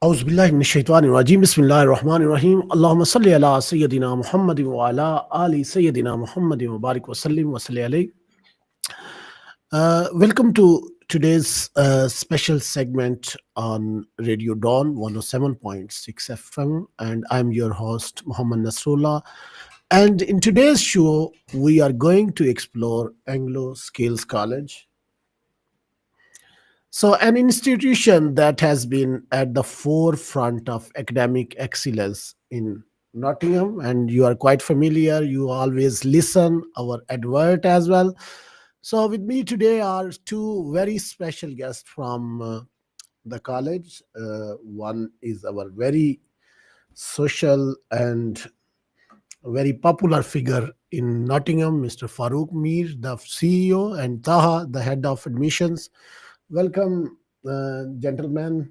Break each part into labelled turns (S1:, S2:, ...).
S1: أعوذ بالله من الشيطان الرجيم بسم الله الرحمن الرحيم اللهم صل على سيدنا محمد وعلى آل سيدنا محمد وبارك وسلم وصلي عليه. Welcome to today's special segment on Radio Dawn 107.6 FM, and I'm your host Muhammad Nasrullah. And in today's show, we are going to explore Anglo Skills College. So, an institution that has been at the forefront of academic excellence in Nottingham, and you are quite familiar. You always listen our advert as well. So, with me today are two very special guests from the college. One is our very social and very popular figure in Nottingham, Mr. Farooq Mir, the CEO, and Taha, the head of admissions. Welcome, gentlemen,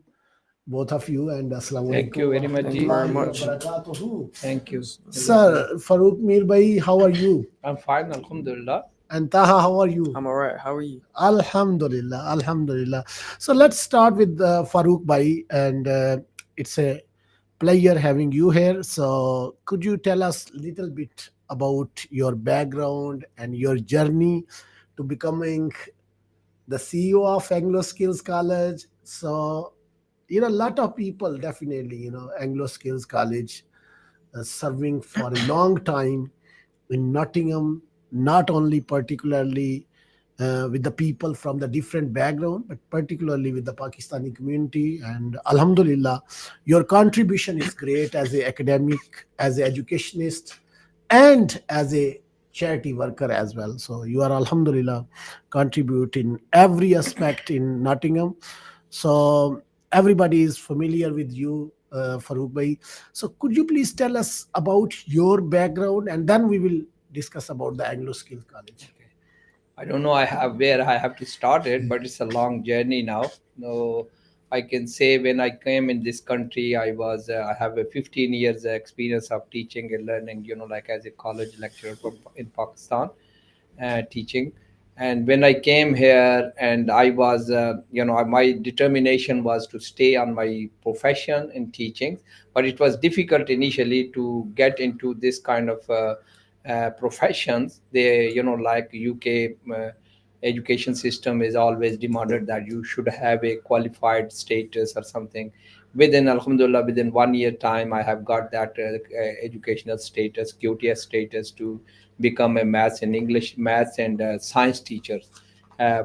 S1: both of you, and assalamu
S2: Thank you very much.
S3: Thank you very much.
S1: barakatuhu.
S2: Thank you.
S1: Sir, Farooq Mir bhai, how are you?
S2: I'm fine, Alhamdulillah.
S1: And Taha, how are you?
S3: I'm alright. How are you?
S1: Alhamdulillah, Alhamdulillah. So let's start with Farooq bhai, and it's a pleasure having you here. So could you tell us a little bit about your background and your journey to becoming the CEO of Anglo Skills College? So, a lot of people definitely, Anglo Skills College serving for a long time in Nottingham, not only particularly with the people from the different background, but particularly with the Pakistani community. And Alhamdulillah, your contribution is great as a academic, as an educationist, and as a charity worker as well. So you are Alhamdulillah contribute in every aspect in Nottingham. So everybody is familiar with you, Farooq bhai. So could you please tell us about your background, and then we will discuss about the Anglo Skills College.
S2: I don't know where I have to start it, but it's a long journey now. No, I can say when I came in this country, I have a 15 years experience of teaching and learning. Like as a college lecturer in Pakistan, teaching. And when I came here, and I was, my determination was to stay on my profession in teaching, but it was difficult initially to get into this kind of professions. They, like UK education system is always demanded that you should have a qualified status or something. Within, Alhamdulillah, within 1 year time, I have got that educational status, QTS status, to become a maths and English, maths and science teacher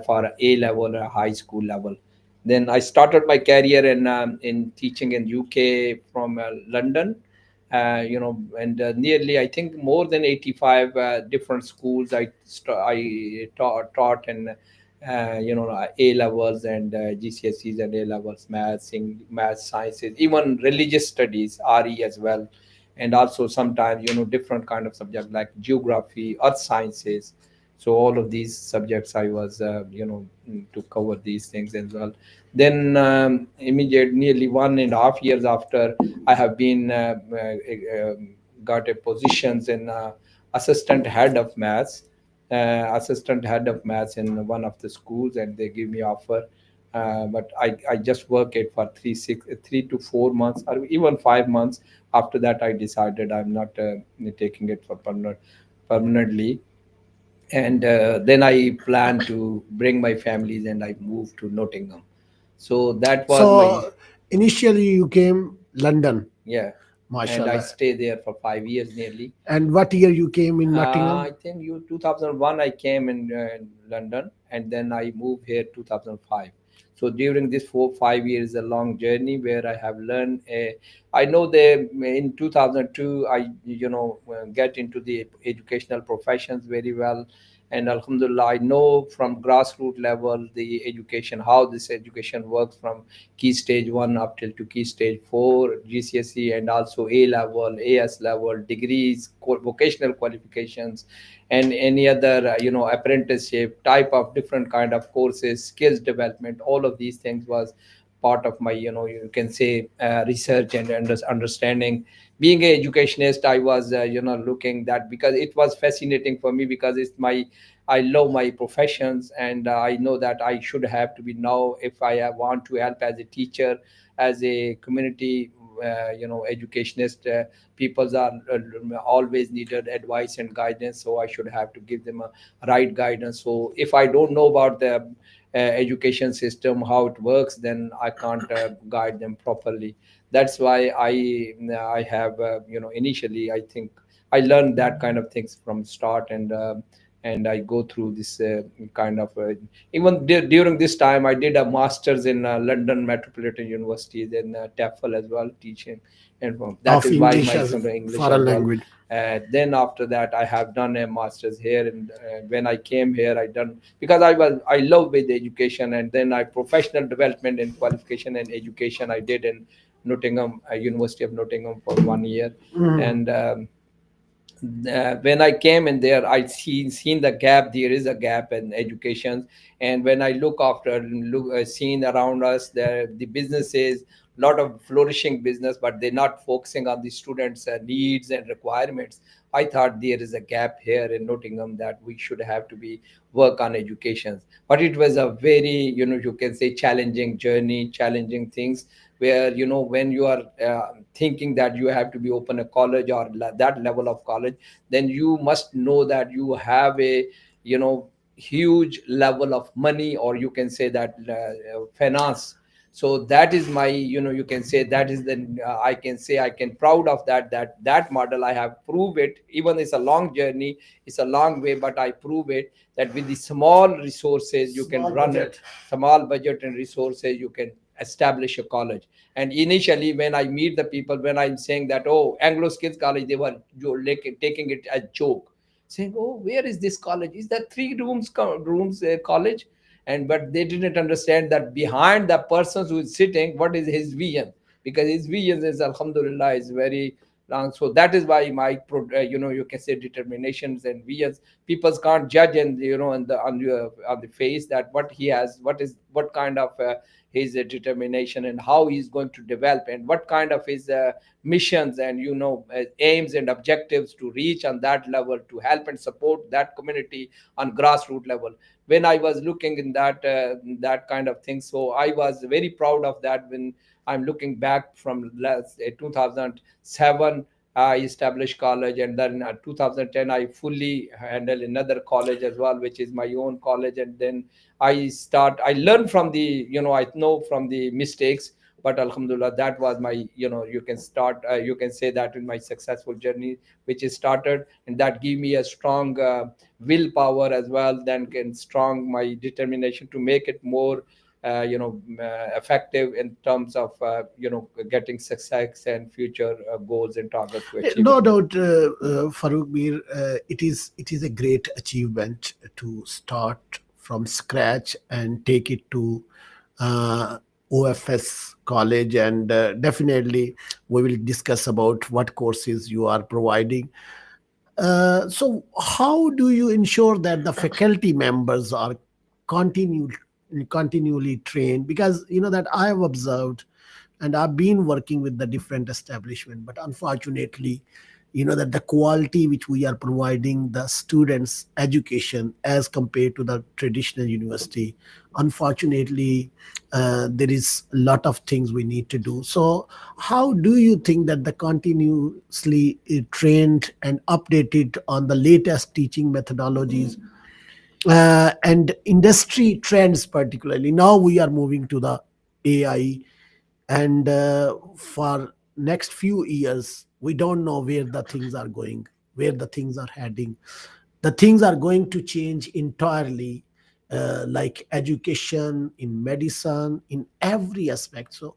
S2: for A level or high school level. Then I started my career in teaching in UK from London, and nearly, I think, more than 85 different schools I taught, and A levels and GCSEs and A levels, maths, sciences, even religious studies, RE as well, and also sometimes different kind of subjects like geography, earth sciences. So all of these subjects I was to cover these things as well. Then immediate nearly 1.5 years after, I have been got a positions in assistant head of maths, in one of the schools, and they give me offer. But I just work it for 3 to 4 months or even 5 months. After that, I decided I'm not taking it for permanently. And then I plan to bring my families, and I moved to Nottingham. So that was
S1: So initially you came London,
S2: yeah. And I
S1: mashallah.
S2: stayed there for 5 years nearly.
S1: And what year you came in Nottingham?
S2: I think 2001 I came in London, and then I moved here 2005. So during this 4 5 years, a long journey where I have learned. I know that in 2002 I get into the educational professions very well, and Alhamdulillah, I know from grassroots level the education, how this education works from key stage 1 up till to key stage 4 GCSE, and also A level, AS level, degrees, vocational qualifications, and any other apprenticeship type of different kind of courses, skills development. All of these things was part of my you can say research and understanding. Being an educationist, I was looking that, because it was fascinating for me, because it's my I love my professions, and I know that I should have to be now, if I want to help as a teacher, as a community educationist. Peoples are always needed advice and guidance, so I should have to give them a right guidance. So if I don't know about the education system, how it works, then I can't guide them properly. That's why I have initially, I think I learned that kind of things from start, and I go through this kind of even during this time I did a master's in London Metropolitan University, then TEFL as well, teaching, and that
S1: Of
S2: is why
S1: English
S2: my
S1: as a
S2: some English as
S1: foreign
S2: well.
S1: language.
S2: Then after that I have done a master's here, and when I came here I done, because I love with education, and then I professional development and qualification and education I did in Nottingham, University of Nottingham, for 1 year.
S1: Mm.
S2: And when I came in there, I seen the gap. There is a gap in education, and when I look after, seen around us, the businesses, lot of flourishing business, but they're not focusing on the students' needs and requirements. I thought there is a gap here in Nottingham that we should have to be work on education. But it was a very, you can say, challenging journey, challenging things, where when you are thinking that you have to be open a college or that level of college, then you must know that you have a you know huge level of money, or you can say that finance. So that is my, you can say, that is the I can say I can proud of that model. I have proved it, even it's a long journey, it's a long way, but I prove it that with the small resources you can
S1: Small
S2: run it.
S1: budget.
S2: Small budget and resources, you can establish a college. And initially, when I meet the people, when I'm saying that, oh, Anglo Skills College, they were taking it as joke, saying, oh, where is this college? Is that three rooms college? And but they didn't understand that behind the person who is sitting, what is his vision? Because his vision is, alhamdulillah, is very long. So that is why my you can say determinations and visions, people can't judge, and on the face, that what he has, what kind of his determination, and how he's going to develop, and what kind of his missions and aims and objectives to reach on that level, to help and support that community on grassroots level. When I was looking in that kind of thing, so I was very proud of that. When I'm looking back from last 2007, I established college, and then 2010 I fully handle another college as well, which is my own college. And then I learn from the, I know from the mistakes, but alhamdulillah, that was my, you can start, you can say that in my successful journey, which is started, and that give me a strong willpower as well, then can strong my determination to make it more effective in terms of getting success and future goals and target to achieve it.
S1: No doubt, Farooq Mir, it is a great achievement to start from scratch and take it to uh, OFS college, and definitely we will discuss about what courses you are providing. So, how do you ensure that the faculty members are continued, continually trained? Because you know that I have observed, and I've been working with the different establishment, but unfortunately, you know that the quality which we are providing the students education as compared to the traditional university, unfortunately, there is a lot of things we need to do. So how do you think that the continuously trained and updated on the latest teaching methodologies and industry trends, particularly now we are moving to the AI, and for next few years we don't know where the things are going, where the things are heading. The things are going to change entirely, like education, in medicine, in every aspect. So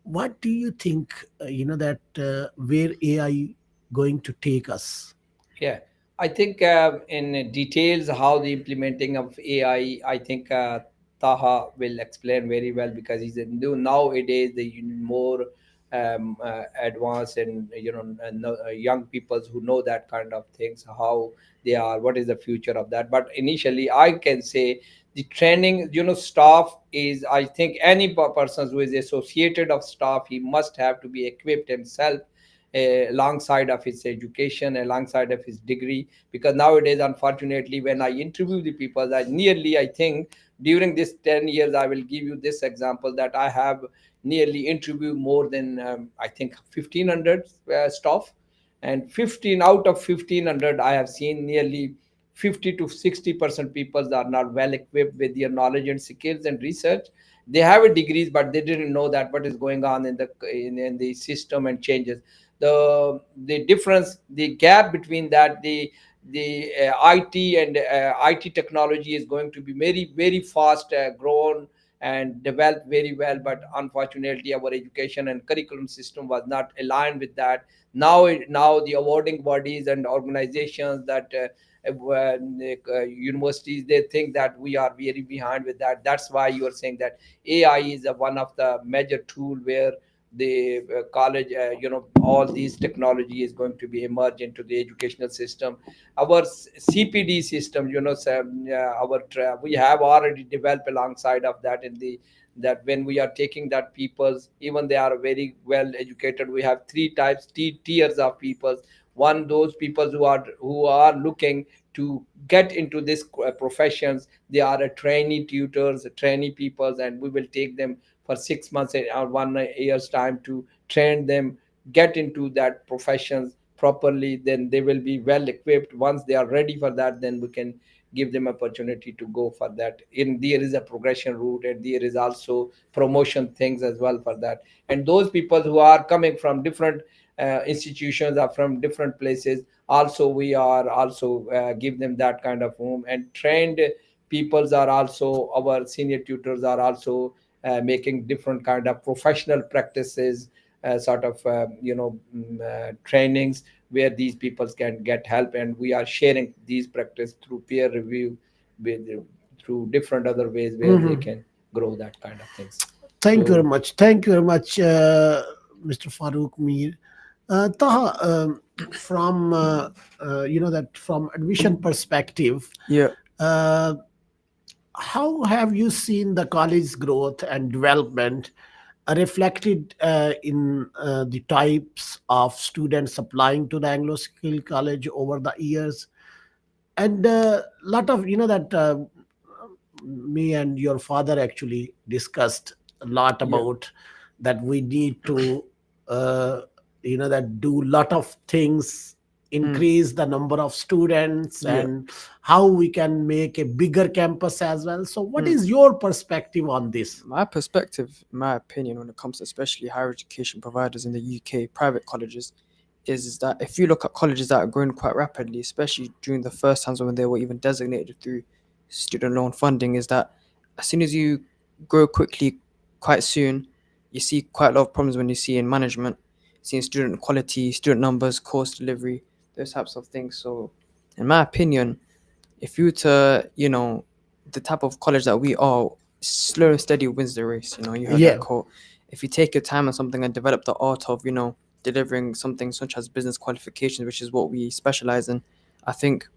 S1: what do you think, that where AI going to take us?
S2: Yeah, I think in details how the implementing of AI, I think Taha will explain very well, because he's a new nowadays the more advanced, and young people who know that kind of things, how they are, what is the future of that. But initially, I can say the training, staff is, I think any person who is associated of staff, he must have to be equipped himself alongside of his education, alongside of his degree. Because nowadays, unfortunately, when I interview the people, I think during this 10 years, I will give you this example that I have nearly interviewed more than I think 1500 staff, and 15 out of 1500 I have seen nearly 50 to 60% people are not well equipped with their knowledge and skills and research. They have a degrees, but they didn't know that what is going on in the system and changes. The difference, the gap between that, the IT and IT technology is going to be very very fast grown and developed very well, but unfortunately our education and curriculum system was not aligned with that. Now the awarding bodies and organizations that universities, they think that we are very behind with that. That's why you are saying that AI is one of the major tool where the college, all these technology is going to be emerge into the educational system. Our CPD system, we have already developed alongside of that in the that when we are taking that peoples, even they are very well educated, we have three types, tiers of peoples. One, those people who are looking to get into this professions, they are a trainee tutors, trainee peoples, and we will take them for 6 months or 1 year's time to train them, get into that professions properly. Then they will be well equipped. Once they are ready for that, then we can give them opportunity to go for that. In there is a progression route, and there is also promotion things as well for that. And those people who are coming from different institutions or from different places, also we are also give them that kind of home. And trained peoples are also, our senior tutors are also making different kind of professional practices, sort of trainings where these people can get help, and we are sharing these practice through peer review with through different other ways where they
S1: Mhm.
S2: can grow that kind of things.
S1: Thank you very
S2: So
S1: much. Thank you very much, Mr. Farooq Mir. Taha, from that from admission perspective,
S3: Yeah.
S1: uh, how have you seen the college growth and development reflected in the types of students applying to the Anglo Skill College over the years? And a lot of that me and your father actually discussed a lot
S3: Yeah.
S1: about that we need to uh, that do lot of things,
S3: Mm.
S1: increase the number of students,
S3: Yeah.
S1: and how we can make a bigger campus as well. So what
S3: Mm.
S1: is your perspective on this?
S3: My perspective, in my opinion, when it comes to especially higher education providers in the UK, private colleges, is that if you look at colleges that are growing quite rapidly, especially during the first times when they were even designated through student loan funding, is that as soon as you grow quickly, quite soon, you see quite a lot of problems when you see in management, seeing student quality, student numbers, course delivery, those types of things. So, in my opinion, if you were to, the type of college that we are, slow and steady wins the race. You heard
S1: Yeah,
S3: that quote. If you take your time on something and develop the art of, delivering something such as business qualifications, which is what we specialize in, I think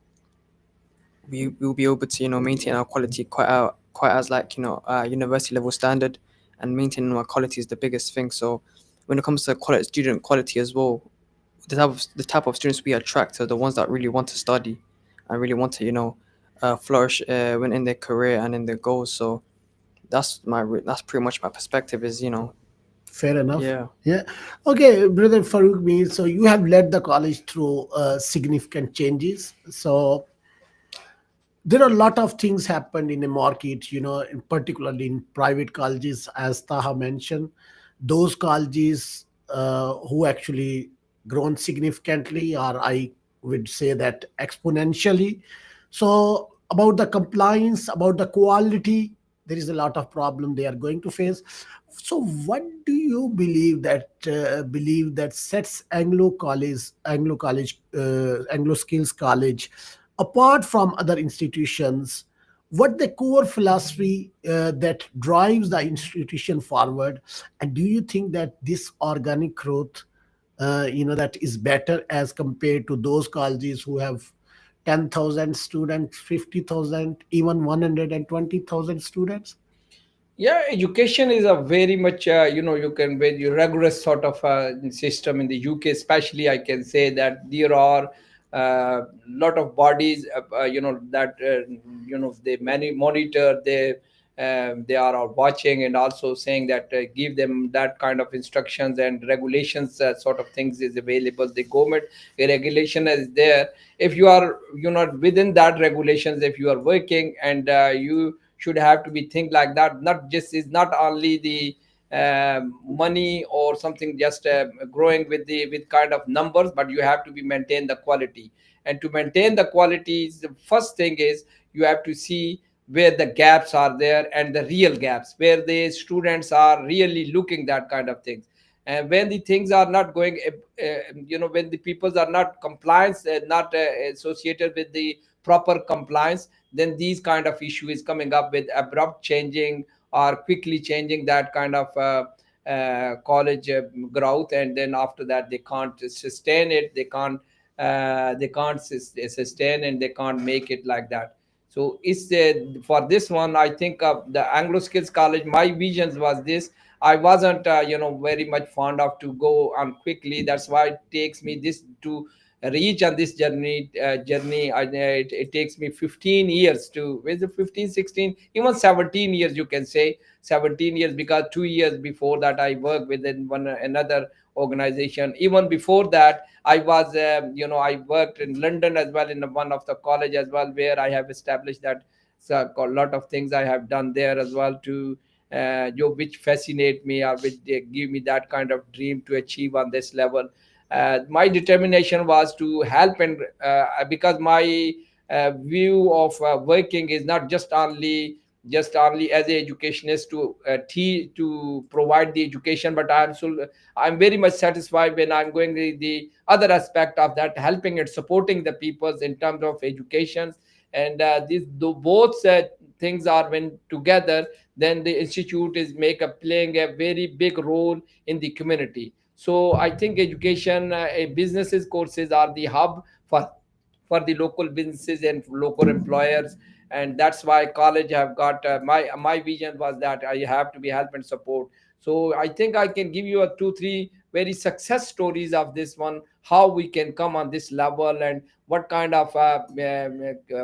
S3: we will be able to, maintain our quality quite as like, university level standard, and maintaining our quality is the biggest thing. So when it comes to quality, student quality as well, the type of students we attract are the ones that really want to study and really want to flourish when in their career and in their goals. So that's pretty much my perspective is
S1: fair enough.
S3: yeah.
S1: Yeah. Okay, brother Farouk Mir, so you have led the college through significant changes. So there are a lot of things happened in the market, in particularly in private colleges, as Taha mentioned. Those colleges who actually grown significantly, or I would say that exponentially. So about the compliance, about the quality, there is a lot of problem they are going to face. So what do you believe that sets Anglo Skills College apart from other institutions? What the core philosophy that drives the institution forward? And do you think that this organic growth that is better as compared to those colleges who have 10,000 students, 50,000, even 120,000 students?
S2: Yeah, education is a very much you can very rigorous sort of system in the UK, especially. I can say that there are lot of bodies, that they monitor, they are watching, and also saying that give them that kind of instructions and regulations, sort of things is available. The government regulation is there. If you are within that regulations, if you are working, and you should have to be think like that, not just is not only the money or something just growing with with kind of numbers, but you have to be maintain the quality. And to maintain the quality, the first thing is you have to see where the gaps are there, and the real gaps where the students are really looking that kind of things. And when the things are not going, when the peoples are not compliance, not associated with the proper compliance, then these kind of issue is coming up with abrupt changing or quickly changing that kind of college growth. And then after that they can't sustain it, they can't sustain, and they can't make it like that. So it's for this one, I think the Anglo Skills College, my visions was this. I wasn't very much fond of to go on quickly. That's why it takes me this to reach on this journey. It takes me 15 years to, with the 15, 16, even 17 years, you can say 17 years, because 2 years before that I worked within one another organization. Even before that I was I worked in London as well, in one of the college as well, where I have established that. So a lot of things I have done there as well to which fascinate me, or which they give me that kind of dream to achieve on this level. My determination was to help, and because my view of working is not just only as an educationist to provide the education, but I'm very much satisfied when I'm going the other aspect of that, helping and supporting the peoples in terms of education. And these both things are when together, then the institute is playing a very big role in the community. So I think education, businesses courses are the hub for the local businesses and local employers. And that's why college have got my vision was that I have to be help and support. So I think I can give you a two three very success stories of this one, how we can come on this level, and what kind of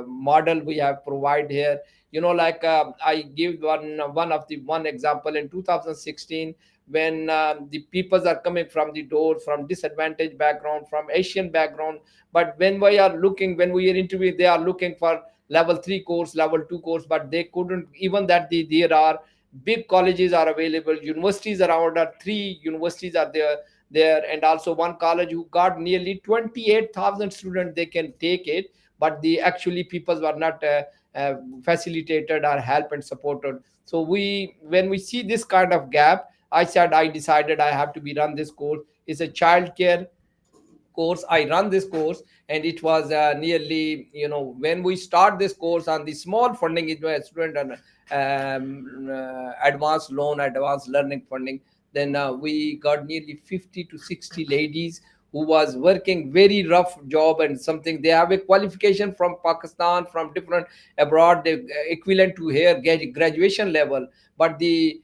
S2: model we have provide here. Like I give one of the one example in 2016, when the peoples are coming from the door from disadvantaged background, from Asian background. But when we are interviewing, they are looking for level 3 course, level 2 course, but they couldn't even that. There are big colleges are available, universities around, 3 universities are there, and also one college who got nearly 28,000 students, they can take it. But the actually peoples were not facilitated or helped and supported. So when we see this kind of gap, I decided I have to be run this course. It's a child care course. I run this course, and it was nearly, when we start this course on the small funding, it was student and advanced loan, advanced learning funding. Then we got nearly 50 to 60 ladies who was working very rough job, and something they have a qualification from Pakistan, from different abroad, they equivalent to here graduation level. But the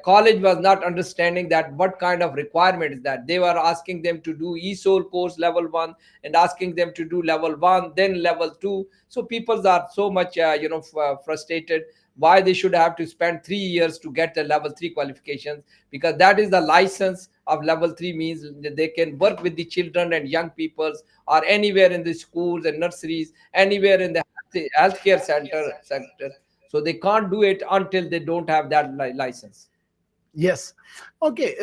S2: college was not understanding that what kind of requirement is that. They were asking them to do ESOL course level 1, and asking them to do level 1, then level 2. So people are so much frustrated why they should have to spend 3 years to get the level 3 qualifications, because that is the license of level 3, means that they can work with the children and young peoples, or anywhere in the schools and nurseries, anywhere in the healthcare sector. So they can't do it until they don't have that license.
S1: Yes. Okay.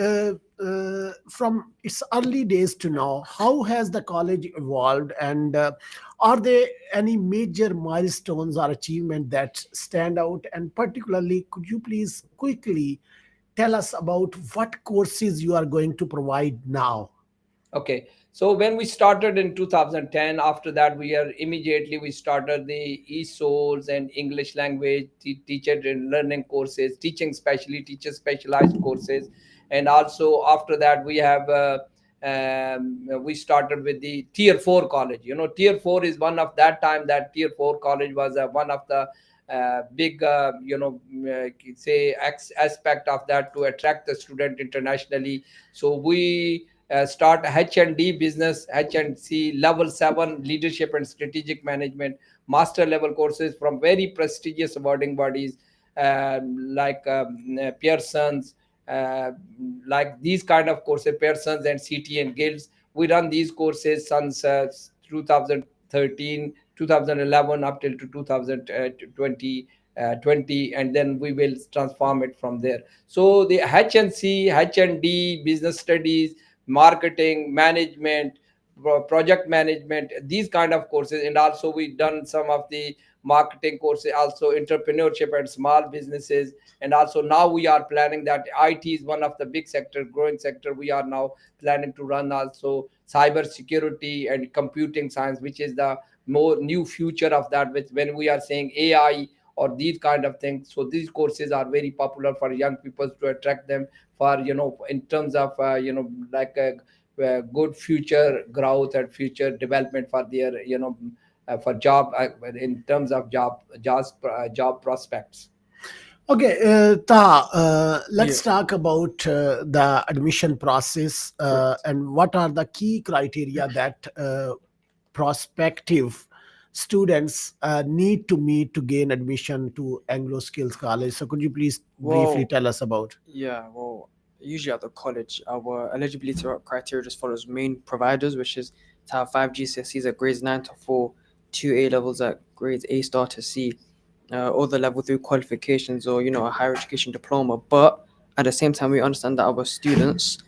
S1: From its early days to now, how has the college evolved, and are there any major milestones or achievement that stand out? And particularly, could you please quickly tell us about what courses you are going to provide now?
S2: Okay, so when we started in 2010, after that we started the ESOLs and English language teacher and learning courses, teaching specially teacher specialized courses. And also after that we started with the tier 4 college. Tier 4 is one of that time, that tier 4 college was one of the big say aspect of that to attract the student internationally. So we start H&D business, H&C level 7 leadership and strategic management master level courses from very prestigious awarding bodies, like Pearson's, uh, like these kind of courses, Pearson's and CT and Guilds. We run these courses since 2013, 2011 up till to 2020. 20, and then we will transform it from there. So the H&C, H&D, business studies, marketing, management, project management, these kind of courses, and also we done some of the marketing courses, also entrepreneurship and small businesses. And also now we are planning that IT is one of the big sector, growing sector. We are now planning to run also cyber security and computing science, which is the more new future of that, which when we are saying AI or these kind of things. So these courses are very popular for young people to attract them for, in terms of like a good future growth and future development for their, for job, in terms of job prospects.
S1: Okay, Taha, let's
S3: Yeah,
S1: talk about the admission process
S3: correct.
S1: and what are the key criteria that prospective students need to meet to gain admission to Anglo Skills College. So, could you please briefly
S3: Well,
S1: tell us about?
S3: yeah, well, usually at the college, our eligibility criteria just follows main providers, which is to have 5 GCSEs at grades 9 to 4, 2 A levels at grades A star to C, all the level 3 qualifications, or, a higher education diploma. But at the same time, we understand that our students,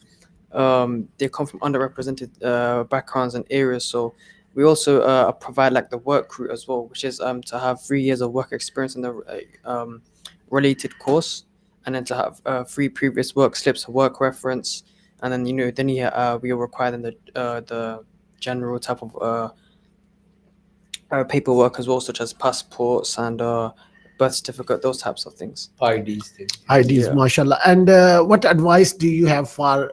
S3: they come from underrepresented backgrounds and areas. So we also provide like the work route as well, which is to have 3 years of work experience in the related course, and then to have 3 previous work slips, a work reference, and then we require then the general type of paperwork as well, such as passports and birth certificate, those types of things.
S2: IDs things.
S1: IDs,
S3: Yeah.
S1: mashallah. And what advice do you have for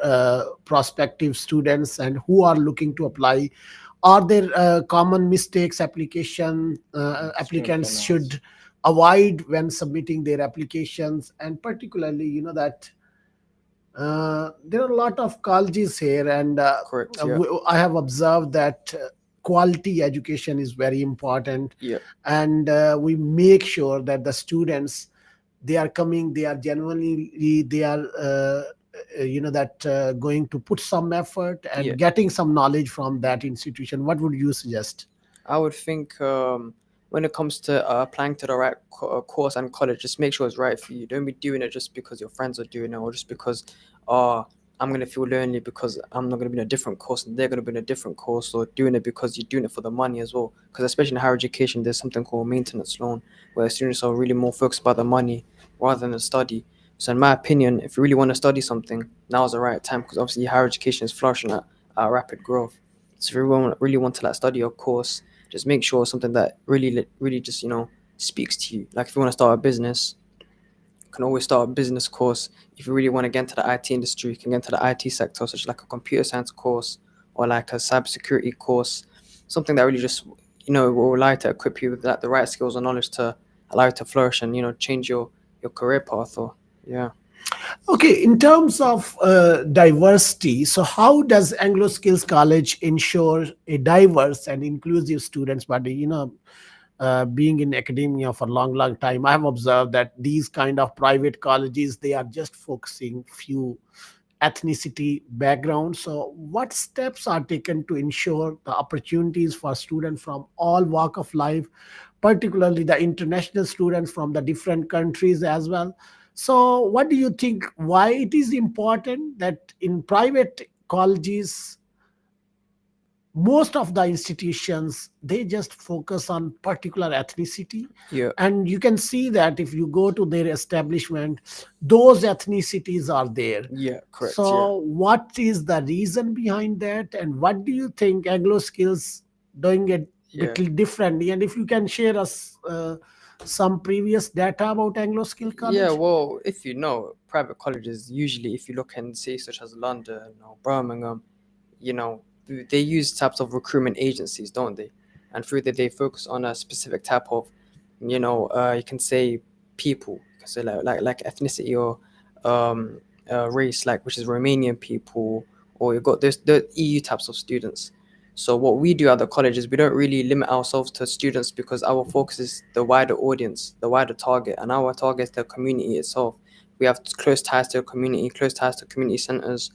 S1: prospective students and who are looking to apply? Are there common mistakes
S2: Student
S1: applicants
S2: finance.
S1: should avoid when submitting their applications? And particularly, that there are a lot of colleges here, and
S3: Correct. Yeah.
S1: I have observed that quality education is very important,
S3: Yeah.
S1: and we make sure that the students, they are coming, they are genuinely, they are that going to put some effort
S3: Yeah.
S1: and getting some knowledge from that institution. What would you suggest?
S3: I would think when it comes to applying to the right course and college, just make sure it's right for you. Don't be doing it just because your friends are doing it, or just because, oh, I'm gonna feel lonely because I'm not gonna be in a different course and they're gonna be in a different course, or doing it because you're doing it for the money as well. Because especially in higher education, there's something called maintenance loan, where students are really more focused about the money rather than the study. So in my opinion, if you really want to study something, now's the right time, because obviously higher education is flourishing at rapid growth. So if you really want to like study your course, just make sure it's something that really just speaks to you. Like if you want to start a business, you can always start a business course. If you really want to get into the IT industry, you can get into the IT sector, such as like a computer science course or like a cybersecurity course, something that really just will allow you to equip you with the right skills and knowledge to allow you to flourish and change your career path. Or yeah.
S1: Okay, in terms of diversity, so how does Anglo Skills College ensure a diverse and inclusive students body? Being in academia for a long, long time, I have observed that these kind of private colleges, they are just focusing few ethnicity background. So what steps are taken to ensure the opportunities for students from all walk of life, particularly the international students from the different countries as well? So what do you think, why it is important that in private colleges, most of the institutions, they just focus on particular ethnicity,
S3: Yeah.
S1: and you can see that if you go to their establishment, those ethnicities are there.
S3: Yeah. Correct. Yeah.
S1: So what is the reason behind that, and what do you think Anglo Skills doing it
S3: Yeah.
S1: bit differently? And if you can share us some previous data about Anglo Skill
S3: Yeah,
S1: College.
S3: well, if private colleges, usually if you look in cities such as London or Birmingham, they use types of recruitment agencies, don't they? And through that, they focus on a specific type of you can say people, you can say like ethnicity or um, race, like which is Romanian people, or you've got this the EU types of students. So what we do at the college is we don't really limit ourselves to students because our focus is the wider audience, the wider target, and our target is the community itself. We have close ties to the community, close ties to community centers,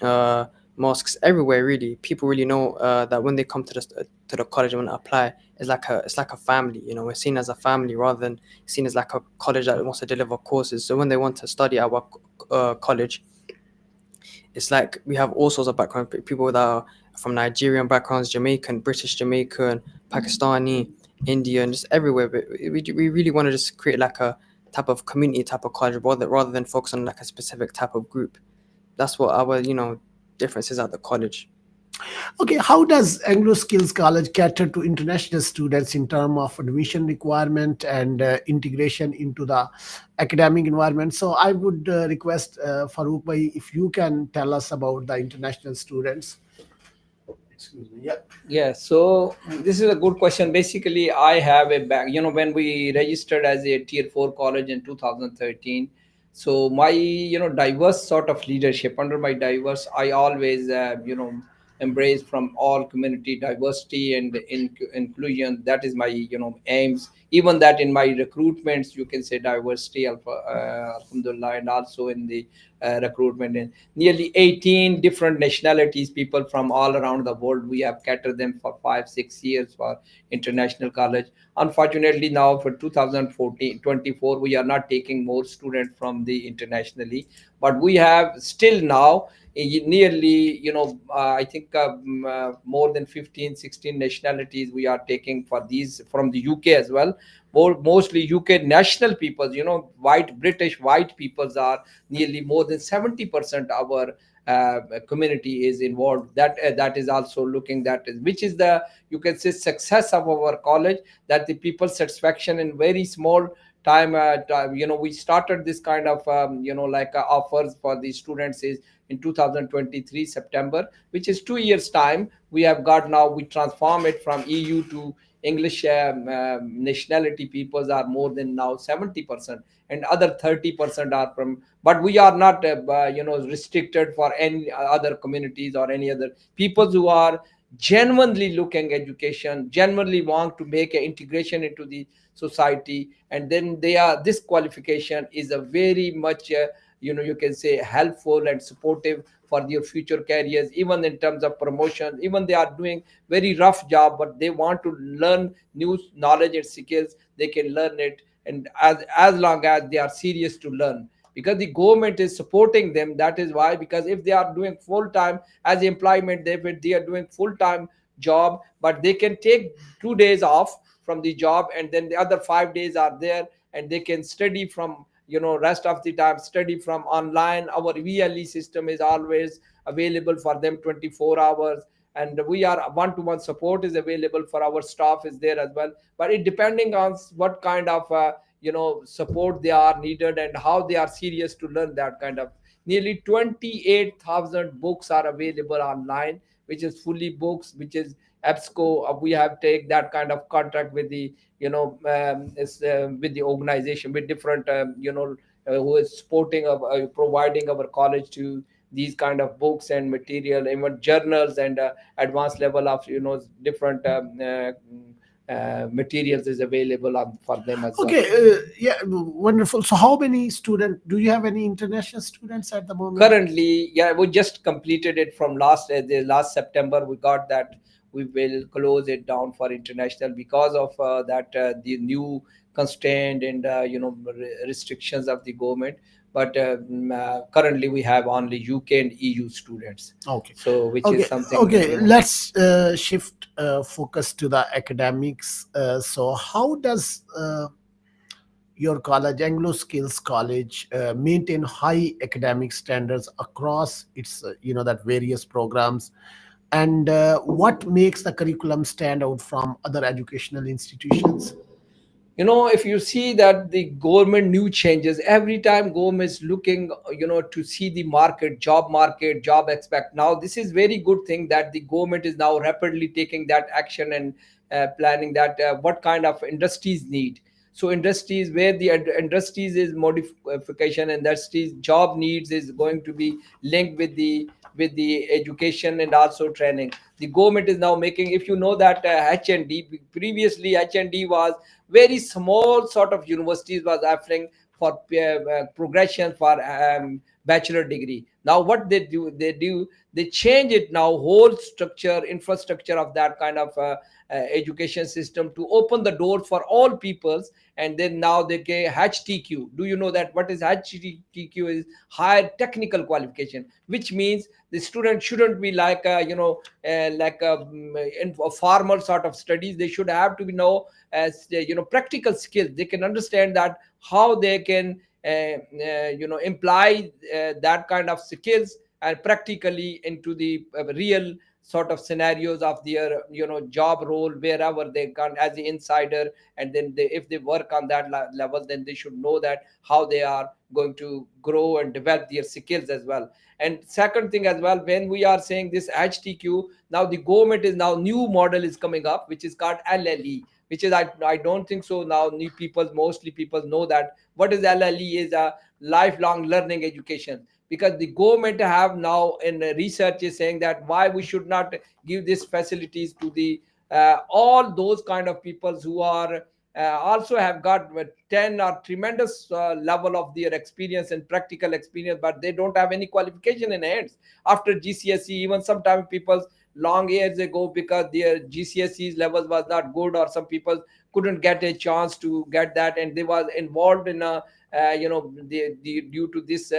S3: uh, mosques everywhere. Really, people really know that when they come to the college and when they apply, it's like a family. We're seen as a family rather than seen as like a college that wants to deliver courses. So when they want to study at our college, it's like we have all sorts of background people that are from Nigerian backgrounds, Jamaican, British Jamaican, Pakistani, Indian, just everywhere. But we really want to just create like a type of community type of college rather than focus on like a specific type of group. That's what our differences at the college.
S1: Okay, how does Anglo Skills College cater to international students in terms of admission requirement and integration into the academic environment? So I would request Farouk Bhai, if you can tell us about the international students. Excuse me. Yeah.
S2: Yeah, so this is a good question. Basically, I have a back. When we registered as a tier four college in 2013, so my diverse sort of leadership under my diverse, I always embrace from all community diversity and inclusion. That is my aims. Even that in my recruitments, you can say diversity, alhamdulillah, and also in the recruitment in nearly 18 different nationalities, people from all around the world. We have catered them for 5 6 years for international college. Unfortunately, now for 2014 24, we are not taking more students from the internationally, but we have still now nearly I think more than 15 16 nationalities we are taking for these from the UK as well. Mostly UK national peoples, white British white peoples are nearly more than 70% our community is involved. That is also looking, that is which is the, you can say, success of our college, that the people satisfaction in very small time. We started this kind of like offers for the students is in 2023 September, which is 2 years time. We have got now, we transform it from EU to English nationality peoples are more than now 70%, and other 30% are from, but we are not restricted for any other communities or any other people who are genuinely looking education, genuinely want to make an integration into the society, and then they are, this qualification is a very much you can say helpful and supportive for their future careers, even in terms of promotion. Even they are doing very rough job, but they want to learn new knowledge and skills, they can learn it, and as long as they are serious to learn, because the government is supporting them. That is why, because if they are doing full time as employment, they are doing full time job, but they can take 2 days off from the job, and then the other 5 days are there, and they can study from rest of the time study from online. Our VLE system is always available for them 24 hours, and we are one-to-one support is available for our staff is there as well. But it depending on what kind of support they are needed and how they are serious to learn that kind of. Nearly 28,000 books are available online, which is fully books, which is EBSCO. We have take that kind of contract with the with the organization, with different who is supporting of providing our college to these kind of books and material, even journals and advanced level of different materials is available for them as well.
S1: Okay, yeah, wonderful. So how many students do you have? Any international students at the moment?
S2: Currently, yeah, we just completed it from the last September. We got that we will close it down for international because of that the new constraint and restrictions of the government. But currently we have only UK and EU students,
S1: Okay.
S2: so which is
S1: Okay,
S2: something
S1: okay. Let's shift focus to the academics. So, how does your college, Anglo Skills College, maintain high academic standards across its, that various programs, and what makes the curriculum stand out from other educational institutions?
S2: if you see that the government new changes every time, government is looking to see the market job expect. Now this is very good thing that the government is now rapidly taking that action and planning that what kind of industries need. So industries, where the industries is modification, industries job needs is going to be linked with the education and also training. The government is now making, if you know that H&D, previously H&D was very small sort of universities was offering for progression for bachelor degree. Now what they do, they change it now, whole structure infrastructure of that kind of education system to open the doors for all peoples. And then now they get HTQ. Do you know that what is HTQ? Is higher technical qualification, which means the student shouldn't be like like in a formal sort of studies. They should have to be know as practical skills. They can understand that how they can imply that kind of skills and practically into the real sort of scenarios of their job role wherever they can as the insider. And then if they work on that level, then they should know that how they are going to grow and develop their skills as well. And second thing as well, when we are saying this HTQ, now the government is now new model is coming up, which is called LLE, which is I don't think so now new people, mostly people know that what is LLE is a lifelong learning education. Because the government have now in research is saying that why we should not give these facilities to the all those kind of people who are also have got 10 or tremendous level of their experience and practical experience, but they don't have any qualification in hands after GCSE. Even sometimes people long years ago, because their GCSE levels was not good, or some people couldn't get a chance to get that, and they was involved in a due to this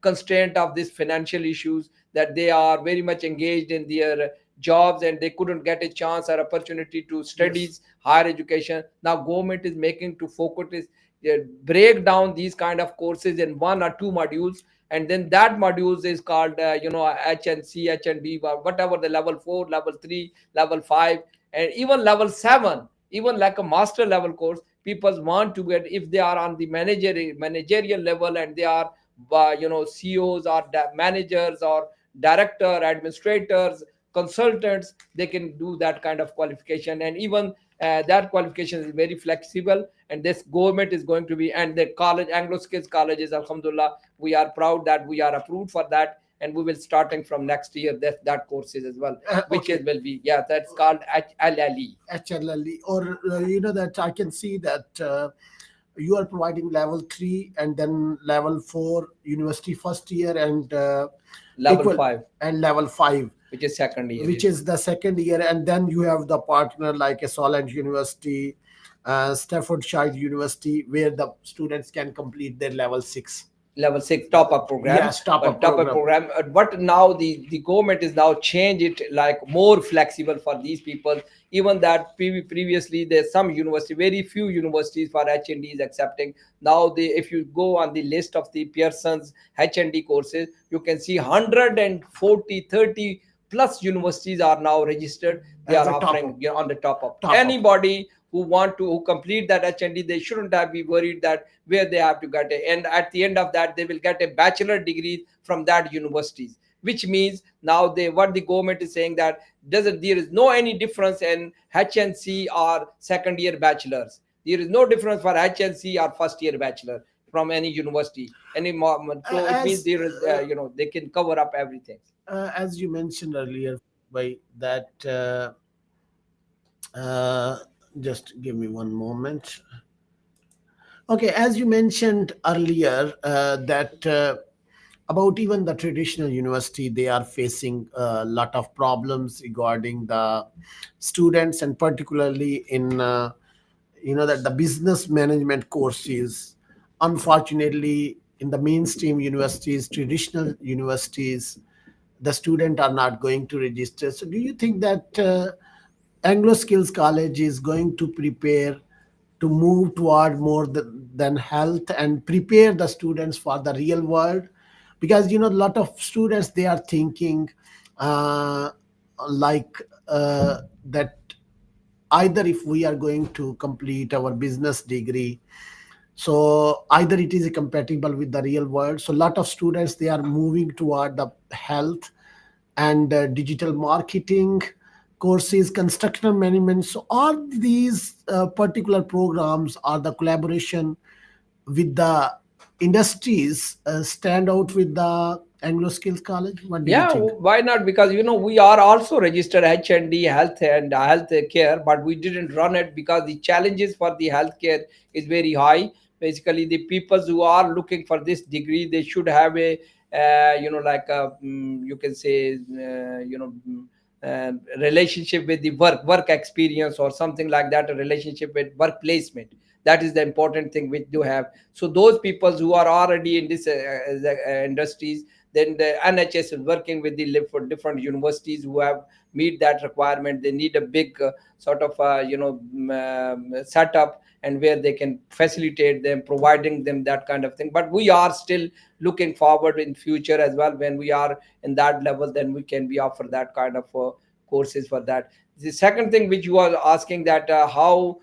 S2: constraint of this financial issues, that they are very much engaged in their jobs and they couldn't get a chance or opportunity to
S1: Yes.
S2: studies higher education. Now government is making to focus is break down these kind of courses in one or two modules, and then that modules is called H and C, H and B, whatever the level 4, level 3, level 5, and even level 7, even like a master level course. People want to get, if they are on the managerial level and they are CEOs or managers or director, administrators, consultants, they can do that kind of qualification. And even that qualification is very flexible, and this government is going to be, and the college, Anglo skills colleges, alhamdulillah, we are proud that we are approved for that, and we will starting from next year that courses as well, which
S1: Okay.
S2: is will be, yeah, that's called HLLE.
S1: HLLE, or that I can see that you are providing level 3 and then level 4 university first year, and
S2: Level
S1: equal,
S2: 5,
S1: and level 5,
S2: which is second year.
S1: which is the second year, and then you have the partner like a Solent University, Staffordshire University, where the students can complete their level 6.
S2: Level 6 top up program.
S1: Yes, top
S2: But
S1: up
S2: top up
S1: program.
S2: program, but now the government is now change it like more flexible for these people. Even that previously there's some university, very few universities for H&D is accepting. Now they, if you go on the list of the Pearson's H&D courses, you can see 140 30 plus universities are now registered. They
S1: As
S2: are
S1: a top up.
S2: offering on the top up.
S1: Top up.
S2: Anybody who want to, who complete that H&D, they shouldn't have be worried that where they have to get it. And at the end of that, they will get a bachelor degree from that universities. Which means now they, what the government is saying, that doesn't, there is no any difference in HNC or second year bachelors. There is no difference for HNC or first year bachelor from any university anymore. So it means
S1: As
S2: there is they can cover up everything.
S1: as you mentioned earlier, by that, uh, just give me one moment. Okay, as you mentioned earlier, that about even the traditional university, they are facing a lot of problems regarding the students, and particularly in that the business management courses, unfortunately, in the mainstream universities, traditional universities, the student are not going to register. So do you think that Anglo Skills College is going to prepare to move toward more than health, and prepare the students for the real world? Because a lot of students, they are thinking uh, like that either if we are going to complete our business degree, so either it is compatible with the real world. So a lot of students, they are moving toward the health and digital marketing, courses, construction management. So are these particular programs or the collaboration with the industries stand out with the Anglo Skills College? What do you
S2: Yeah,
S1: think?
S2: why not? Because we are also registered HND health and health care, but we didn't run it because the challenges for the healthcare is very high. Basically, the people who are looking for this degree, they should have a like a, you can say relationship with the work experience or something like that, a relationship with work placement. That is the important thing which do have. So those people who are already in this industries, then the NHS is working with the for different universities who have meet that requirement. They need a big sort of setup, and where they can facilitate them, providing them that kind of thing. But we are still looking forward in future as well. When we are in that level, then we can be offer that kind of courses for that. The second thing which you are asking, that how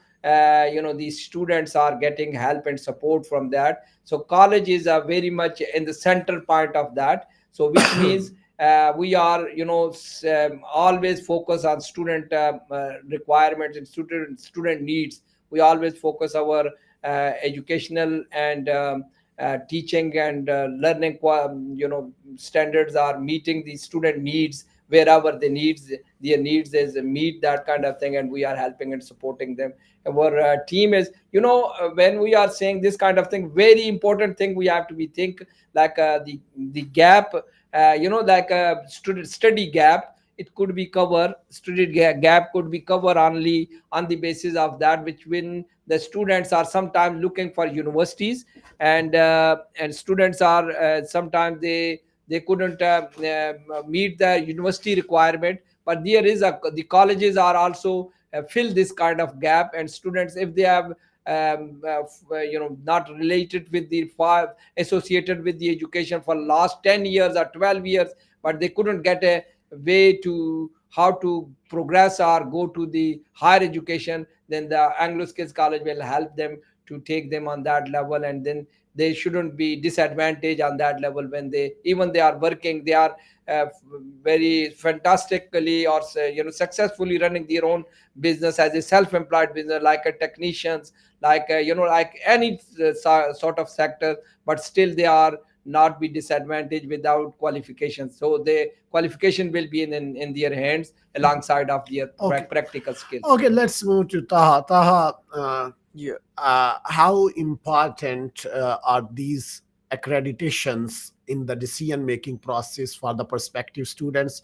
S2: these students are getting help and support from that. So college is very much in the center part of that. So which means we are always focus on student requirements and student needs. We always focus our educational and teaching and learning standards are meeting the student needs wherever they needs their needs is meet that kind of thing, and we are helping and supporting them. Our team is, when we are saying this kind of thing, very important thing we have to be think, like the gap, like a student study gap, it could be cover student gap could be cover only on the basis of that, which when the students are sometimes looking for universities, and students are sometimes they couldn't meet the university requirement. But there is a the colleges are also fill this kind of gap, and students, if they have not related with the five associated with the education for last 10 years or 12 years, but they couldn't get a way to how to progress or go to the higher education, then the Anglo Skills College will help them to take them on that level. And then they shouldn't be disadvantaged on that level. When they even they are working, they are uh, very fantastically or successfully running their own business as a self-employed business, like a technicians, like like any sort of sector. But still they are not be disadvantaged without qualifications. So the qualification will be in their hands alongside of their
S1: Okay.
S2: practical skills.
S1: Okay, let's move to Taha. Taha,
S3: Yeah.
S1: how important are these accreditations in the decision making process for the prospective students,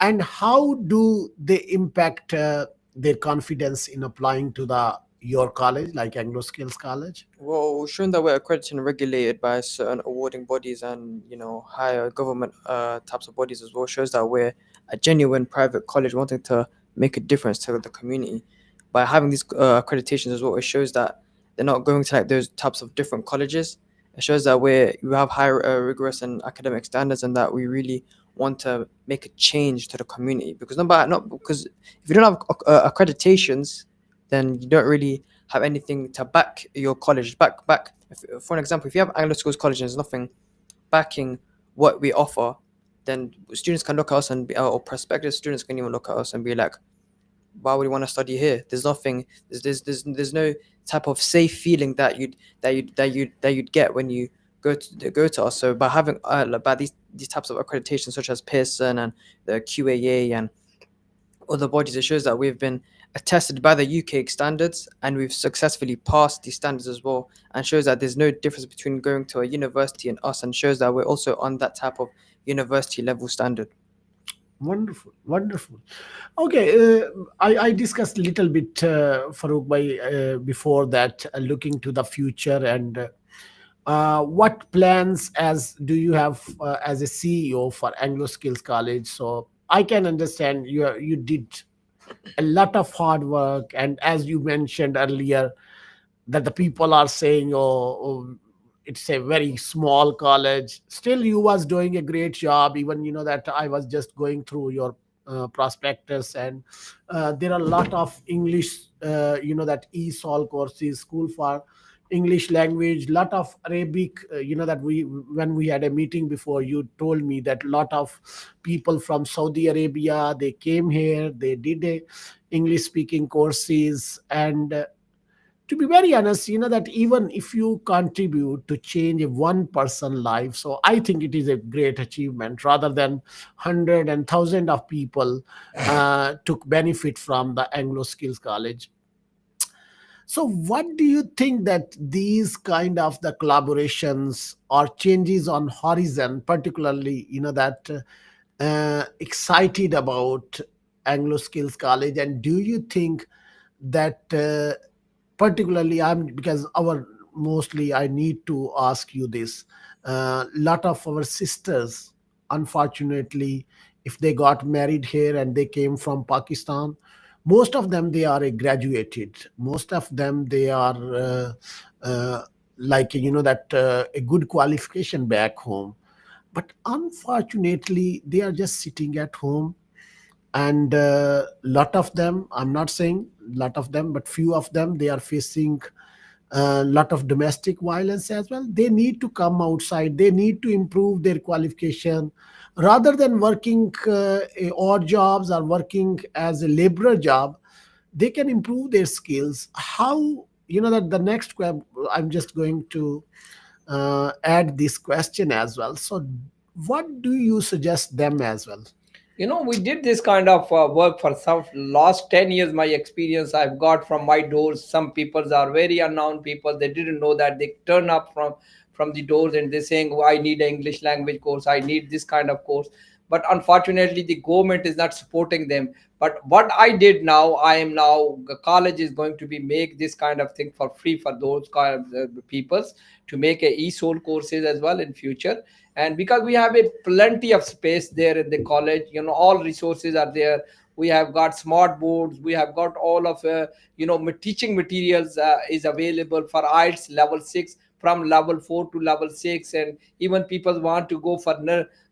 S1: and how do they impact their confidence in applying to the your college, like Anglo Skills College?
S3: Well, showing that we're accredited and regulated by certain awarding bodies and higher government types of bodies as well shows that we're a genuine private college wanting to make a difference to the community. By having these accreditations as well, it shows that they're not going to like those types of different colleges. It shows that we have higher rigorous and academic standards, and that we really want to make a change to the community. Because not because if you don't have accreditations, then you don't really have anything to back your college. For an example, if you have Anglo Schools College and there's nothing backing what we offer, then students can look at us and or prospective students can even look at us and be like, why would you want to study here? There's nothing. There's no type of safe feeling that you'd get when you go to us. So by having by these types of accreditation such as Pearson and the QAA and other bodies, it shows that we've been attested by the UK standards and we've successfully passed these standards as well, and shows that there's no difference between going to a university and us, and shows that we're also on that type of university level standard.
S1: Wonderful, wonderful. Okay, I discussed a little bit, Farouk, before that, looking to the future, and what plans as do you have as a CEO for Anglo Skills College? So I can understand you did a lot of hard work, and as you mentioned earlier, that the people are saying, oh, it's a very small college. Still, you was doing a great job. Even that I was just going through your prospectus, and there are a lot of English, that ESOL courses, school for English language, lot of Arabic. That we, when we had a meeting before, you told me that lot of people from Saudi Arabia, they came here, they did a English speaking courses. And to be very honest, that even if you contribute to change a one person life, so I think it is a great achievement, rather than hundred and thousand of people took benefit from the Anglo Skills College. So what do you think that these kind of the collaborations or changes on horizon, particularly, that excited about Anglo Skills College? And do you think that particularly, I'm because our, mostly I need to ask you this, lot of our sisters, unfortunately, if they got married here and they came from Pakistan, most of them, they are graduated, most of them, they are uh, like, that a good qualification back home, but unfortunately they are just sitting at home. And lot of them, I'm not saying lot of them, but few of them, they are facing a lot of domestic violence as well. They need to come outside, they need to improve their qualification, rather than working odd jobs or working as a laborer job. They can improve their skills. How, that the next I'm just going to add this question as well. So what do you suggest them as well?
S2: We did this kind of work for some last 10 years. My experience I've got from my doors, some people are very unknown people, they didn't know that they turn up from the doors and they're saying, oh, I need an English language course, I need this kind of course. But unfortunately the government is not supporting them. But what I did now, I am now, the college is going to be make this kind of thing for free for those kind of peoples, to make a e-soul courses as well in future. And because we have a plenty of space there in the college, all resources are there. We have got smart boards, we have got all of teaching materials is available for IELTS level 6, from level 4 to level 6. And even people want to go for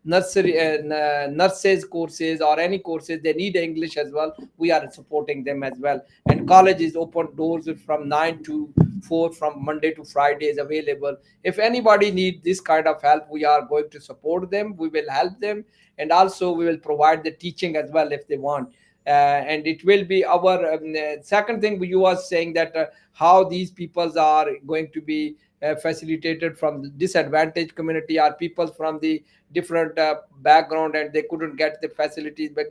S2: nursery and nurses courses or any courses, they need English as well, we are supporting them as well. And college is open doors from 9 to 4, from Monday to Friday is available. If anybody needs this kind of help, we are going to support them, we will help them. And also we will provide the teaching as well if they want. And it will be our second thing. You was saying that how these peoples are going to be facilitated from the disadvantaged community, or people from the different background and they couldn't get the facilities. But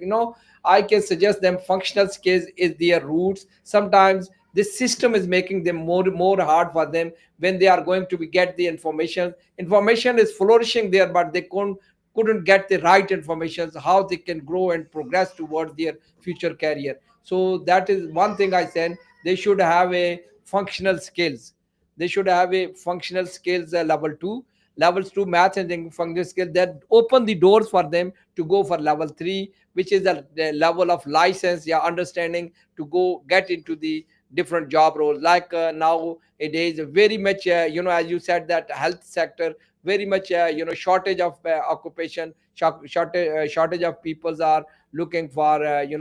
S2: I can suggest them functional skills is their roots. Sometimes this system is making them more hard for them. When they are going to be get the information is flourishing there, but they couldn't get the right information, how they can grow and progress towards their future career. So that is one thing I said. They should have a functional skills. They should have a functional skills level 2, levels 2 math and functional skills, that open the doors for them to go for level 3, which is the level of license, yeah, understanding, to go get into the different job roles. Like nowadays very much as you said, that health sector very much shortage of occupation, shortage of peoples are looking for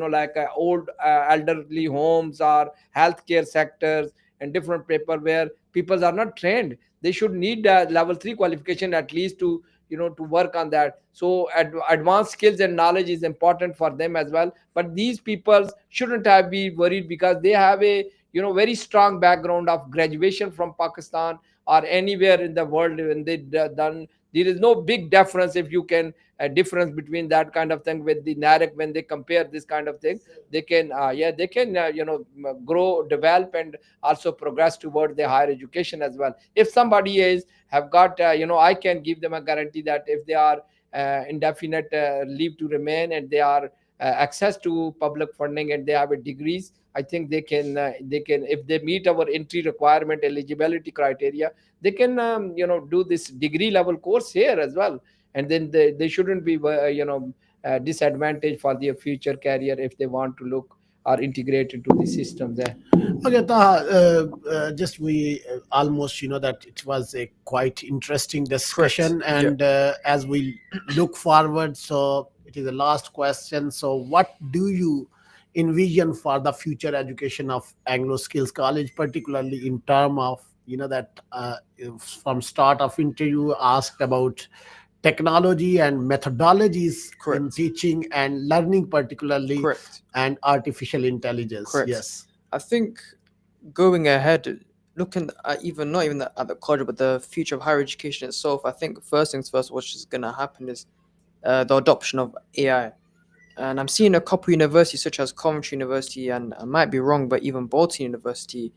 S2: like old elderly homes or healthcare sectors, and different paper where people are not trained. They should need level 3 qualification at least to to work on that. So advanced skills and knowledge is important for them as well. But these people shouldn't have be worried, because they have a very strong background of graduation from Pakistan or anywhere in the world. When they done, there is no big difference. If you can a difference between that kind of thing with the NAREC, when they compare this kind of thing, they can they can grow, develop, and also progress toward the higher education as well. If somebody is have got I can give them a guarantee that if they are indefinite leave to remain, and they are access to public funding, and they have a degrees, I think they can, if they meet our entry requirement eligibility criteria, they can do this degree level course here as well. And then they shouldn't be disadvantaged for their future career if they want to look or integrate into the system there.
S1: Okay, Taha, just we almost, that it was a quite interesting
S3: Correct.
S1: discussion.
S3: Yeah.
S1: And as we look forward, so it is the last question. So, what do you envision for the future education of Anglo Skills College, particularly in term of you know that from start of interview asked about technology and methodologies in
S3: Correct.
S1: teaching and learning particularly,
S3: Correct.
S1: and artificial intelligence.
S3: Correct.
S1: Yes.
S3: I think going ahead, looking at even not even at the college, but the future of higher education itself, I think first things first, what's just gonna happen is the adoption of AI. And I'm seeing a couple universities such as Coventry University, and I might be wrong, but even Bolton University,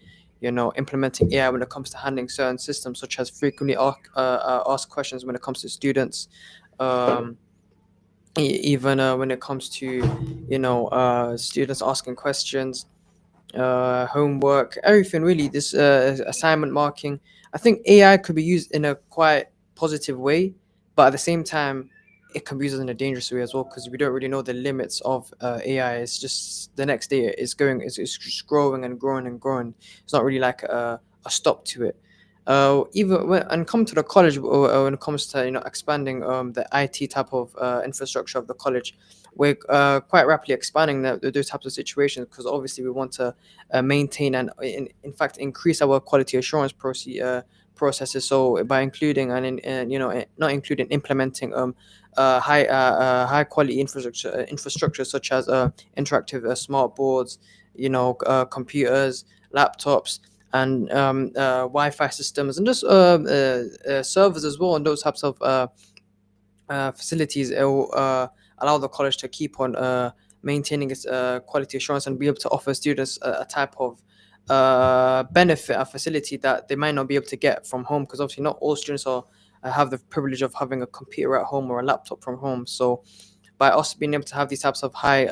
S3: implementing AI when it comes to handling certain systems, such as frequently asked questions when it comes to students, um, even when it comes to students asking questions, homework, everything really. This assignment marking. I think AI could be used in a quite positive way, but at the same time, it can be used in a dangerous way as well because we don't really know the limits of AI. It's just the next day it's just growing and growing and growing. It's not really like a stop to it. Even when come to the college, or when it comes to expanding the IT type of infrastructure of the college, we're quite rapidly expanding those types of situations because obviously we want to maintain and in fact increase our quality assurance processes. So by including and not including implementing high quality infrastructure such as interactive smart boards, computers, laptops, and Wi-Fi systems, and just servers as well, and those types of facilities. It will allow the college to keep on maintaining its quality assurance and be able to offer students a type of benefit, a facility that they might not be able to get from home, because obviously not all students are have the privilege of having a computer at home or a laptop from home. So by us being able to have these types of high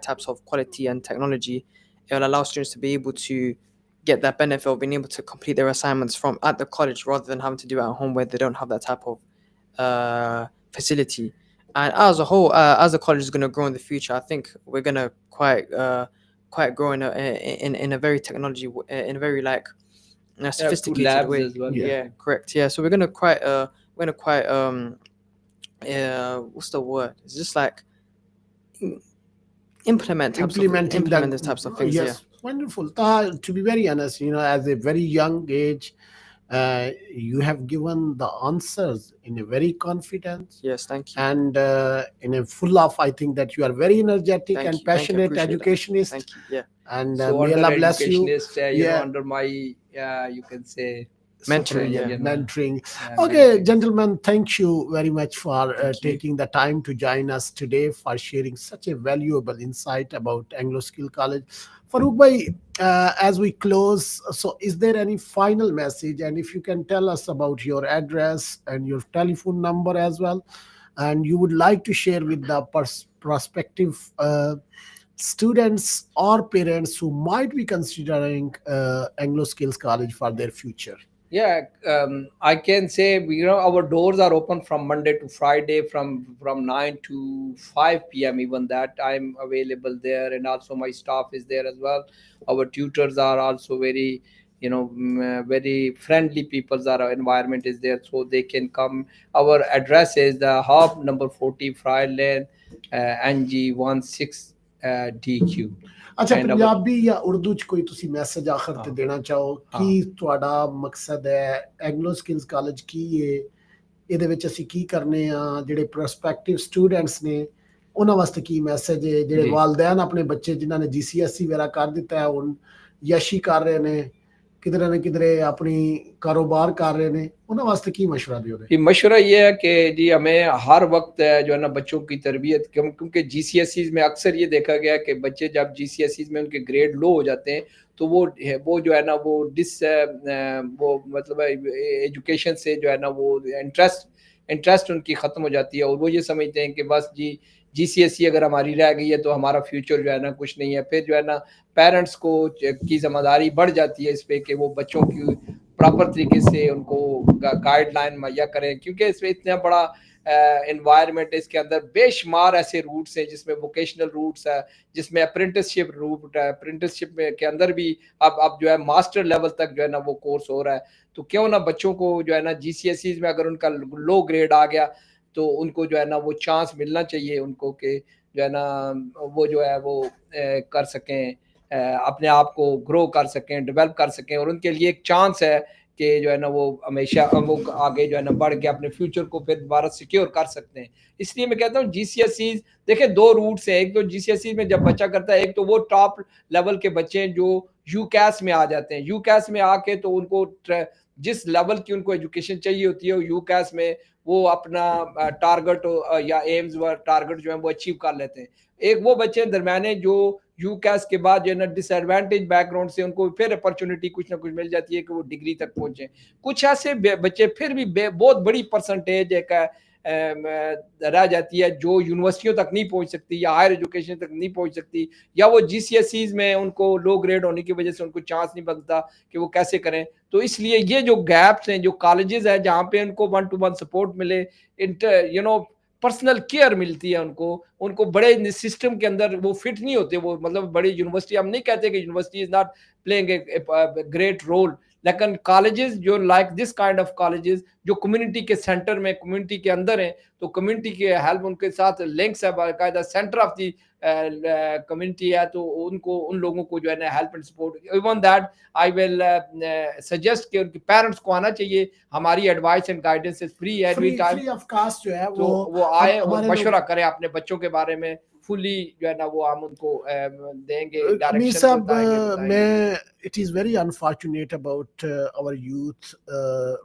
S3: types of quality and technology, it will allow students to be able to get that benefit of being able to complete their assignments from at the college rather than having to do it at home where they don't have that type of facility. And as a whole, as the college is going to grow in the future, I think we're going to quite grow in a very in a very like
S2: Have two
S3: sophisticated
S2: labs
S3: way.
S2: as well.
S1: Yeah.
S3: Yeah, correct. Yeah, so we're gonna quite what's the word? It's just like
S1: Implementing
S3: implement
S1: that.
S3: these types of things. Yeah.
S1: Yes, wonderful. To be very honest, as a very young age, you have given the answers in a very confident
S3: Yes. Thank you.
S1: and in a full of, I think that you are very energetic
S3: Thank
S1: and
S3: you. Thank you. I
S1: passionate
S3: appreciate that.
S1: educationist,
S3: Thank you. Yeah.
S1: and
S2: So
S1: may
S2: under
S1: Allah bless you.
S2: educationist,
S1: Yeah,
S2: under my, you can say,
S3: Mentoring.
S1: supervision,
S3: Yeah.
S1: mentoring.
S2: Yeah,
S1: Okay,
S2: mentoring.
S1: gentlemen, thank you very much for
S3: Thank you.
S1: taking the time to join us today, for sharing such a valuable insight about Anglo Skill College. Farouk bhai, as we close, so is there any final message? And if you can tell us about your address and your telephone number as well, and you would like to share with the prospective students or parents who might be considering Anglo Skills College for their future.
S2: Yeah, I can say our doors are open from Monday to Friday from 9 to 5 p.m. Even that I'm available there, and also my staff is there as well. Our tutors are also very very friendly people. Our environment is there, so they can come. Our address is the hub number 40 Friar Lane, NG16 DQ.
S1: ਅੱਛਾ,
S2: And our
S1: Punjabi ਜਾਂ ਉਰਦੂ ਚ ਕੋਈ ਤੁਸੀਂ message ਆਖਰ ਤੇ
S2: ਹਾਂ
S1: ਦੇਣਾ ਚਾਹੋ, ਕੀ
S2: ਹਾਂ
S1: ਤੁਹਾਡਾ ਮਕਸਦ ਹੈ? ਐਂਗਲੋ ਸਕਿੱਲਸ ਕਾਲਜ ਕੀ ਹੈ? ਇਹਦੇ ਵਿੱਚ ਅਸੀਂ ਕੀ ਕਰਨੇ ਆ? ਜਿਹੜੇ ਪ੍ਰੋਸਪੈਕਟਿਵ ਸਟੂਡੈਂਟਸ ਨੇ ਉਹਨਾਂ ਵਾਸਤੇ ਕੀ ਮੈਸੇਜ ਹੈ? ਜਿਹੜੇ
S2: ਜੀ
S1: ਵਾਲਦੈਨ ਆਪਣੇ ਬੱਚੇ ਜਿਨ੍ਹਾਂ ਨੇ GCSE ਵਗੈਰਾ ਕਰ ਦਿੱਤਾ ਹੈ, ਹੁਣ ਯਸ਼ੀ ਕਰ ਰਹੇ ਨੇ, ਕਿਧਰੇ ਨਾ ਕਿਧਰੇ ਆਪਣੀ ਕਾਰੋਬਾਰ ਕਰ ਰਹੇ ਨੇ, ਉਹਨਾਂ ਵਾਸਤੇ ਕੀ ਮਸ਼ਵਰਾ ਦਿਓਗੇ?
S2: ये मशवरा ये है कि जी हमें हर वक्त जो है ना बच्चों की तरबियत, क्योंकि GCSEs में अक्सर ये देखा गया कि बच्चे जब GCSEs में उनके ग्रेड लो हो जाते हैं तो वो जो है ना वो वो मतलब एजुकेशन से जो है ना वो इंटरेस्ट उनकी ख़त्म हो जाती है, और वो ये समझते हैं कि बस जी GCSE अगर हमारी रह गई है तो हमारा फ्यूचर जो है ना कुछ नहीं है। फिर जो है ना पेरेंट्स को की जिम्मेदारी बढ़ जाती है इस पे कि वो बच्चों की प्रॉपर तरीके से उनको गाइडलाइन मुहैया करें, क्योंकि इसमें इतना बड़ा इन्वायरमेंट है। इसके अंदर बेशुमार ऐसे रूट्स हैं जिसमें वोकेशनल रूट्स है, जिसमें अप्रेंटिसशिप रूट है, अप्रेंटिसशिप के अंदर भी अब जो है मास्टर लेवल तक जो है ना वो कोर्स हो रहा है। तो क्यों ना बच्चों को जो है ना GCSEs में अगर उनका लो ग्रेड आ गया तो उनको जो है ना वो चांस मिलना चाहिए उनको कि जो है ना वो जो है वो कर सकें اپنے آپ کو گرو کر سکیں, ڈیولپ کر سکیں, اور ان کے لیے ایک چانس ہے کہ جو ہے نا وہ ہمیشہ وہ آگے جو ہے نا بڑھ کے اپنے فیوچر کو پھر دوبارہ سیکیور کر سکتے ہیں. اس لیے میں کہتا ہوں جی سی ایس سیز دیکھیں دو روٹس ہیں. ایک تو جی سی ایس سیز میں جب بچہ کرتا ہے, ایک تو وہ ٹاپ لیول کے بچے ہیں جو یو کیس میں آ جاتے ہیں. یو کیس میں آ کے تو ان کو جس لیول کی ان کو ایجوکیشن چاہیے ہوتی ہے یو کیس میں وہ اپنا ٹارگٹ یا ایمز و ٹارگٹ جو ہے وہ اچیو کر لیتے ہیں. ایک وہ بچے درمیانے جو یو کیس کے بعد جو ہے نا ڈس ایڈوانٹیج بیک گراؤنڈ سے ان کو پھر اپرچونیٹی کچھ نہ کچھ مل جاتی ہے کہ وہ ڈگری تک پہنچیں. کچھ ایسے بچے پھر بھی بہت بڑی پرسنٹیج ایک رہ جاتی ہے جو یونیورسٹیوں تک نہیں پہنچ سکتی یا ہائر ایجوکیشن تک نہیں پہنچ سکتی, یا وہ جی سی ایس سیز میں ان کو لو گریڈ ہونے کی وجہ سے ان کو چانس نہیں بنتا کہ وہ کیسے کریں. تو اس لیے یہ جو گیپس ہیں, جو کالجز ہیں جہاں پہ ان کو 1-to-1 سپورٹ ملے, پرسنل کیئر ملتی ہے ان کو بڑے سسٹم کے اندر وہ فٹ نہیں ہوتے. وہ مطلب بڑی یونیورسٹی, ہم نہیں کہتے کہ university is not playing a great role, لیکن کالجز جو like this kind of colleges جو کمیونٹی کے سینٹر میں کمیونٹی کے اندر ہیں, تو کمیونٹی کے ہیلپ ان کے ساتھ لنکس ہے, باقاعدہ سینٹر آف دی کمیونٹی ہے, تو ان لوگوں کو جو ہے نا help and support. Even that I will suggest کہ ان کے پیرنٹس کو آنا چاہیے. ہماری ایڈوائس اینڈ گائیڈنس فری ہے every time,
S1: free of cost جو ہے
S2: تو وہ آئے اور
S1: ہمارے
S2: مشورہ کریں اپنے بچوں کے بارے میں. فلی جو ہے نا وہ ہم ان کو دیں گے,
S1: امیر
S2: ڈائریکشن
S1: صاحب,
S2: بتائیں گے.
S1: میں it is very unfortunate about our youth.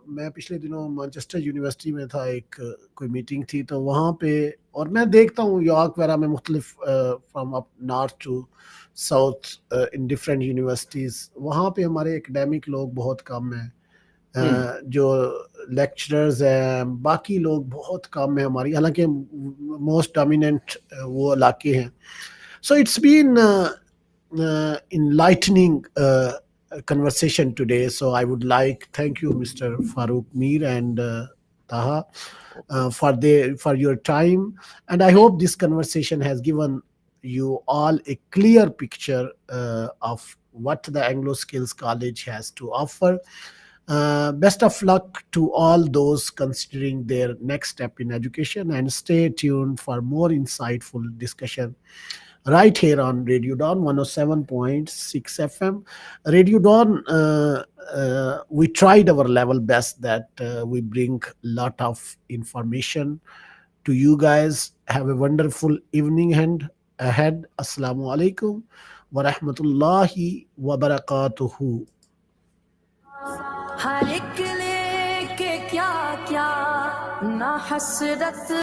S1: میں پچھلے دنوں مانچسٹر یونیورسٹی میں تھا, ایک کوئی میٹنگ تھی, تو وہاں پہ اور میں دیکھتا ہوں یارک وغیرہ میں مختلف from up north to south in different universities, وہاں پہ ہمارے اکیڈیمک لوگ بہت کم ہیں, جو لیکچررز ہیں باقی لوگ بہت کم ہیں ہماری, حالانکہ موسٹ ڈومیننٹ وہ علاقے ہیں. So it's been enlightening conversation today. So I would like thank you, Mr. Farooq Mir and Taha, for your time, and I hope this conversation has given you all a clear picture of what the Anglo Skills College has to offer. Best of luck to all those considering their next step in education, and stay tuned for more insightful discussion right here on Radio Dawn 107.6 FM. Radio Dawn, we tried our level best that we bring a lot of information to you guys. Have a wonderful evening and ahead. Assalamu alaikum wa rahmatullahi wa barakatuhu.
S4: ہر ایک لے کے کیا کیا نہ حسرت